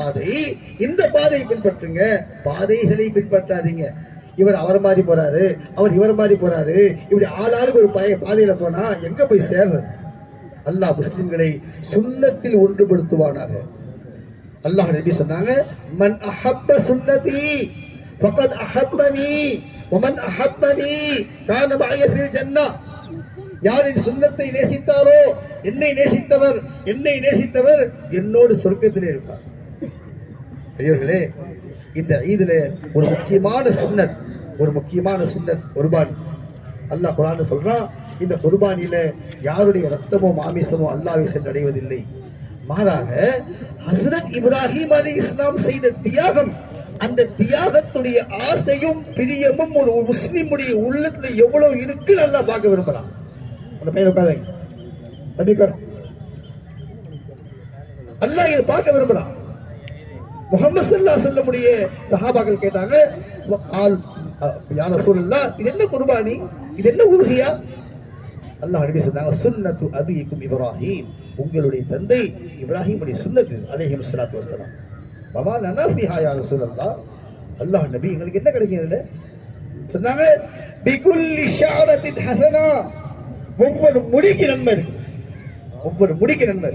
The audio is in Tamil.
பாதை, இந்த பாதையை பின்பற்றுங்க, பாதைகளை பின்பற்றாதீங்க. இவர் அவர் மாதிரி போறாரு, அவர் இவர் மாதிரி போறாரு, இப்படி ஆளாளுக்கு ஒரு பாதையில போனா எங்க போய் சேர்றது? அல்லாஹ் முஸ்லிம்களை சுன்னத்தில் ஒன்றுபடுத்துவானாக. அல்லாஹ் நபி சொன்னாங்க, மன் அஹப்ப சுன்னதி ஃபகத் அஹப்பனி வமன் அஹப்பனி கான மஅய ஃபில் ஜன்னah. யார் என் சுன்னத்தை நேசித்தாரோ, என்னை நேசித்தவர் என்னோடு சொர்க்கத்திலே இருப்பார். பெரியவர்களே, இந்த ஈதுல ஒரு முக்கியமான சுன்னத் குர்பானி. அல்லாஹ் குர்ஆன்ல சொல்றான், இந்த குர்பானியில யாருடைய ரத்தமோ மாமிசமோ அல்லாஹ்வை சென்றடைவதில்லை. மாறாக ஹஸ்ரத் இப்ராஹிம் அலைஹிஸ்ஸலாம் செய்த தியாகம், அந்த தியாகத்துடைய ஆசையும் பிரியமும் ஒரு முஸ்லிமுடைய உள்ளத்துல எவ்வளவு இருக்கு அல்லாஹ் பார்க்க விரும்புறான். அந்த பையன் உட்காருங்க, அல்லாஹ் இதை பார்க்க விரும்புறான். முஹம்மது ஸல்லல்லாஹு அலைஹி வஸல்லம் உடைய சஹாபாக்கள் கேட்டாங்க, யா ரசூலல்லாஹ், இது என்ன குர்பானி, இது என்ன உலுஹியா? அல்லாஹ் நபி சொன்னாங்க, சுன்னத்து அபியிக்கும் இப்ராஹிம், உங்களுடைய தந்தை இப்ராஹிம் உடைய சுன்னத்து அலைஹிஸ்ஸலாத்து வஸலாம். வமா லனா ஃபிஹா யா ரசூலல்லாஹ், அல்லாஹ் நபி உங்களுக்கு என்ன கிடைக்கும் இதுல? சொன்னாங்க, பிகுல்லி ஷஅரத்தின் ஹஸனா, ஒவ்வொரு முடிக்கு நன்மை.